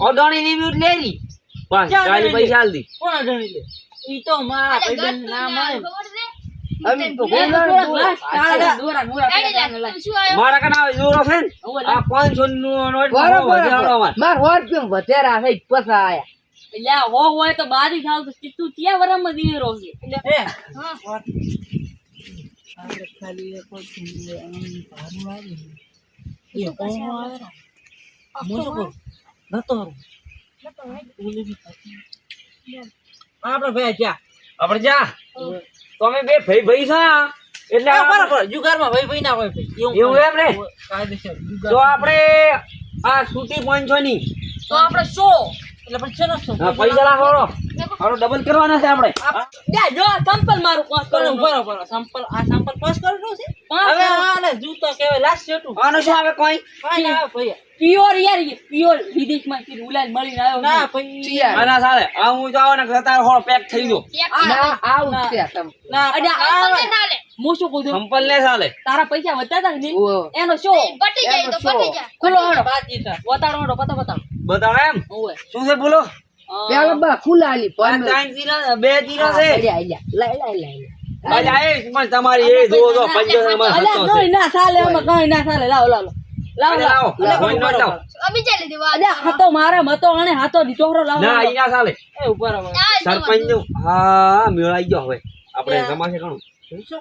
અડાણી ની mute Larry બસ 40 પૈસા આલ દી કોણ અડણી લે ઈ તો મારા ભાઈબંધ નામ આવે અમે તો મારા કને આવે જોરો છે ને આ 500 નું નોટ માર હોર કેમ વધેરા છે પસા આયા એટલે હો હોય તો બારી ખાવ તો તું ક્યાં વરમમાં દીરો છે એટલે હા આપણે ખાલી કોઈ ભારું આવી એ કોણ આવે મોસો કો નતો આપણે ભાઈ જા આપણે જા તમે બે ભાઈ છે એટલે બરાબર જુગારમાં ભાઈ ના હોય એવું એમ ને કાયદેસર તો આપણે આ સૂટી 500 ની તો આપણે 100 એટલે પછી પૈસા રાખો હારો ડબલ કરવાના છે આપણે જો સંપલ મારું પાસ કરો બરાબર સંપલ આ સંપલ પાસ કરવાનું છે હવે આને જૂતો કહેવાય લાસ્ટ છેટું આનો શું આવે કોઈ ના ભાઈ પ્યોર યાર પ્યોર વિદેશમાં થી ઉલાલ મળીને આવ્યો ના ભાઈ આના સાલે આ હું જાવ ને ગતા હોળ પેક થઈ ગયો ના આવું છે તમ ના ચાલે હું શું કહું સંપલ ને ચાલે તારા પૈસા વધતા ને એનો શો પટી જાય તો પટી જાય ખુલ્લો હડો વતાડો હડો પતા બતાવ એમ ઓય શું છે બોલો પેલા બા ખુલાલી પણ 3 જીરા 2 જીરા છે લઈ અલ્યા એ પણ તમારી એ જો 500 માં અલ્યા કઈ ના ચાલે એમાં કઈ ના ચાલે લાવો કોઈ નોટ લાવ અભી ચાલી દેવા અલ્યા હાતો મારા મતો આણે હાતો દીટોરો લાવો ના ઈ ના ચાલે એ ઉપર આવે સરપંચ નું હા મેળાઈ ગયો હવે આપણે જમાશે ઘણું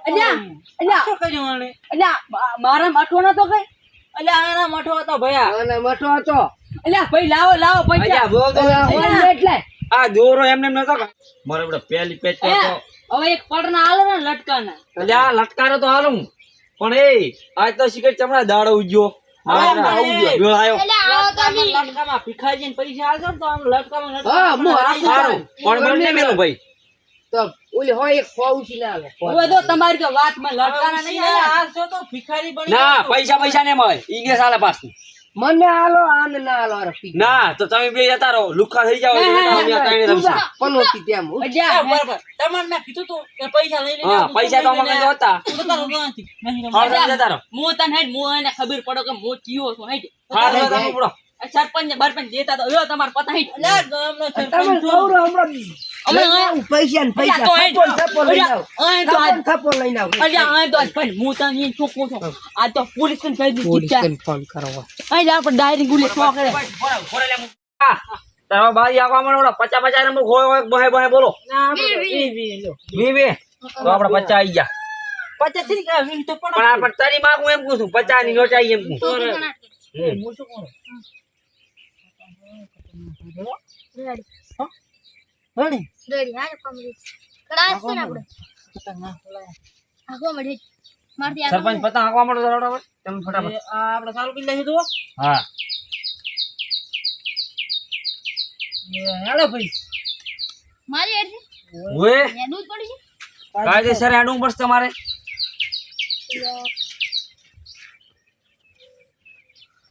અલ્યા શું કર્યું આણે અલ્યા મારા મઠો ન તો કઈ અલ્યા આના મઠો હતો ભયા અને મઠો હતો અલ્યા ભાઈ લાવો પૈસા એટલે આ દોરો એમને નતો મારે બડે પેલી પેચ તો હવે એક પડના આલો ને લટકાના અલ્યા લટકારો તો હાલું પણ એ આજ તો સિગરેટ ચમડા દાડો ઉજ્યો લટકામાં ભિખારીને પૈસા આલજો તો આમ લટકામાં હા મોરા સારું પણ બંને મેલું ભાઈ તો ઓલી હોય એક ફોઉસી ના આવે હવે તો તમારી તો વાતમાં લટકાના નહીં આલજો તો ભિખારી બની ના પૈસા ને મળે ઈને સાલે પાછું મને આલો આને ના આલો રફી ના તો તમે બે જતા રહો લુખા થઈ જાવ પણ હોતી તેમ બરાબર તમારે ના કીધું તો કે પૈસા લઈ લે હા પૈસા તો મને જોતા જતા રહો હું તને હેડ હું એને ખબર પડો કે હું ચીયો છું હેડ સરપંચ ને બરપંચ દેતા તો યો તમાર પતા હેડ ગામનો તમે ગૌરવ હમણાં પૈસા ને પૈસા થપ્પો લઈ આવ થપ્પો લઈ આવ અલ્યા તો પણ હું તને છોકું છું આ તો પોલીસ ને કહી દીધી ફોન કરવા અહીં આપણે ડાયરી ગુલે સો કરે તારો બારી આવા મને 50 નંબર હોય બહે બોલો ના વી તો આપણે 50 આવી ગયા 50 થી કે 20 તો પણ આ પણ તારી માં હું એમ કહું છું 50 ની નોટ આવી એમ કહું હું શું કરું રેડી હા કમરી કડાસ છે ને આપણે આગો મડે મારતી આગો સરપંચ પતા આવા મળો દરોડો તમે ફટાફટ આ આપણે ચાલુ કરી લેજો તો હા હેલો ભાઈ મારી એડ ઓએ એનું જ પડી છે કાયદેસર આડું પડશે તમારે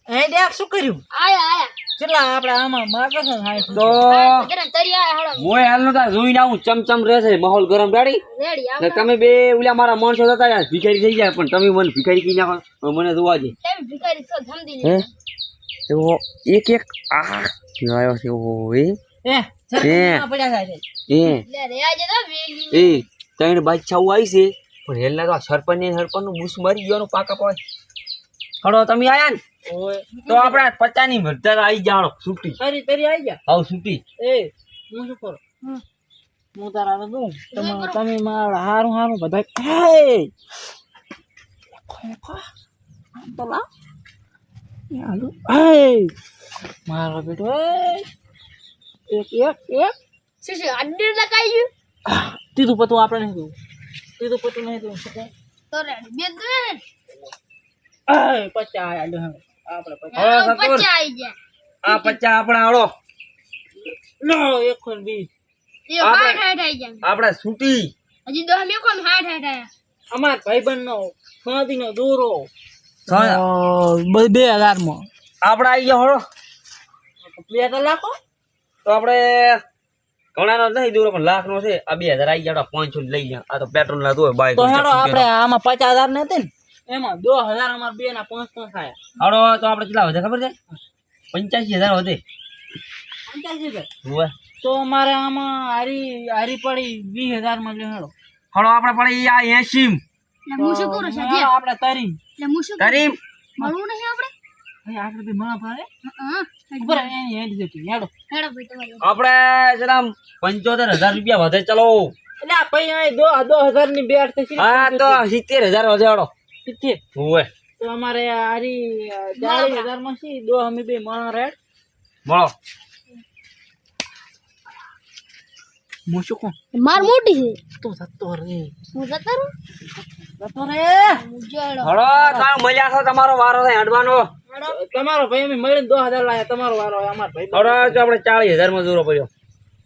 એ દેખ શું કર્યું આયા કેટલા આપણે આમાં માર્કો છે હાય તો ગરમ તરી આયા હળો મોય હાલ નો તા જોઈને આવું ચમચમ રહેશે માહોલ ગરમ ગાડી રેડી ને તમે બે ઉલ્યા મારા માણસો હતા યાર ભિખારી થઈ જાય પણ તમે મને ભિખારી કી નાખો મને જોવા દે તેમ ભિખારી છો ધમદી હે લે એવો એક આ કેવાયો છે ઓય સરપંચ પડ્યા થાય એ લે રે આજે તો વેલી એ તૈણ બાદશાહ આવી છે પણ હેલના તો સરપંચ નું બુસ મારી ગયો પાકા પાય હળો તમે આયા ને ઓય તો આપણે 50 ની મધર આવી જાણો છૂટી તરી આવી ગયા આવ છૂટી એ હું શું કરું હું તારા આવે દઉં તમે મારા હારું બધા તો લા હાલો મારો બેટો એક શીશી અડ્ડી લગાઈ ગયું તીધું પતું આપણે નહીં દઉં તીધું પતું નહીં દઉં તો રેડી બે દે ને 50 આયા લે આપણે 50 હળો સતુર બચ્ચા આવી ગયા આ 50 આપણા હળો નો 1 20 એ 60 આવી ગયા આપણે છૂટી હજી 10 મે કોમ 60 આયા અમાર ભાઈબંધ નો ફાદીનો દોરો 2000 માં આપણે આવી ગયા હળો 2000 લાખો તો આપણે ઘણા નો નહીં દૂર પણ લાખ નો છે આ 2000 આવી ગયા 500 લઈ લે આ તો પેટ્રોલ ના તો બાઈક તો હેડો આપણે આમાં 50000 ને હતી ને એમાં 2000 અમાર બે ના 5 થાય. હાડો તો આપણે કેટલા વધે ખબર છે 85,000 વધે 85,000. હોવે તો અમારે આમાં હારી પડી 20,000 માં લ્યો હેડો. હાડો આપણે પડે આ 80 એટલે હું શું કરું તો સાધ્યા આપણે તરી એટલે હું શું કરું? કરીમ મળવું નહીં આપણે ભાઈ આપણે બે મળા પાડે હા ઉપર એની હેડ જતી હેડો. હેડો ભાઈ તમારી આપણે જરા 75,000 રૂપિયા વધે ચલો એટલે આ ભાઈ આ 2000 ની બેટ થશે. હા તો 70,000 વધે હાડો ઠીક છે. હોવે તો અમારે હારી 40,000 માં છે દો અમે બે મળા રેડ. મળો હું શું કહું માર મોટી છે તો જતો રે હું જતો રહું જતો રે. હું જોડો હાડો તમે મળ્યા છો તમારો વારો છે હેડવાનો તમારો ભાઈ અમે મળીને 2000 લાયા તમારો વારો હોય અમાર ભાઈ. હાડો તો આપણે 40,000 માં દૂરો પડ્યો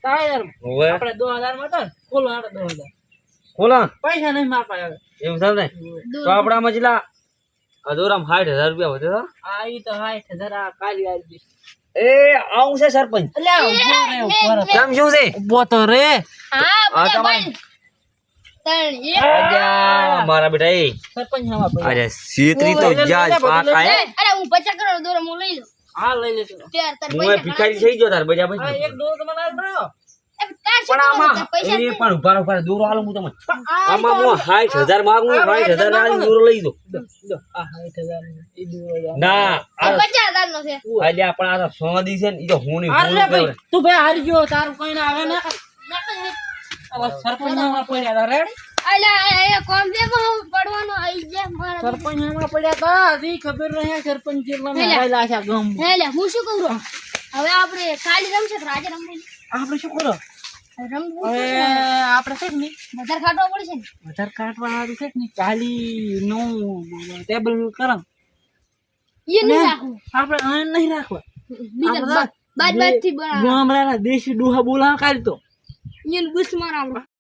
40,000 હોવે આપણે 2000 માં તો ખોલો હાડો 2000 ખોલા પૈસા નહીં માર પાસે. એવું થાય ને તો આપણે આમાં કેટલા અધૂરામ 60,000 રૂપિયા વધે તો આ ઈ તો 60,000 આ કાલી આવી જશે. એ આવું છે સરપંચ એટલે ઉભો રે કેમ શું છે ઉભો તો રે. હા આ બધા તમારે ભાઈ ત્રણ એક અલ્યા, મારા બેટા એ સરપંચ હવા ભાઈ અરે સીતરી તો જાજ પાકા હે અરે હું 50 કરોડ દોરો હું લઈ લઉં હા લઈ લેજો. ત્યાર તાર હું એ ભિખારી થઈ ગયો તાર બજા આ ભાઈ એક દો તમારે આલો. પણ આમાં એ પણ ઉભા દૂરો હાલો હું તમને આમાં હું 60,000 માંગુ 60,000 આલી દૂરો લઈ દો લો આ 60,000 ઈ દો. ના આ 50,000 નો છે અલ્યા પણ આ તો સોદી છે ને ઈ તો હું ની અરે ભાઈ તું ભાઈ હારી ગયો તારું કઈ ના આવે ને. આ સરપંચ હવા પડ્યા તા રેડ. અલ્યા એ કોમ દે પડવાનો આઈ જાય મારા સરપંચ હવા પડ્યા તા ઈ ખબર રહે સરપંચ કેટલા ને હાયલા છે ગમ. હેલે હું શું કહું હવે આપણે કાલી રમશે કે રાજે રમવું આપણે શું કરો રમવું હવે આપણે છે ને વધારે ખાટવા પડશે ને વધારે કાટવા વાળું છે ને કાલી નું ટેબલ કરમ એ નહીં રાખવું આપણે આ નહીં રાખવા. બીજા બાદ બાદ થી બનાવ ગામડાના દેશી ડોહા બોલા કાઢતો એને બુસ માર આપણે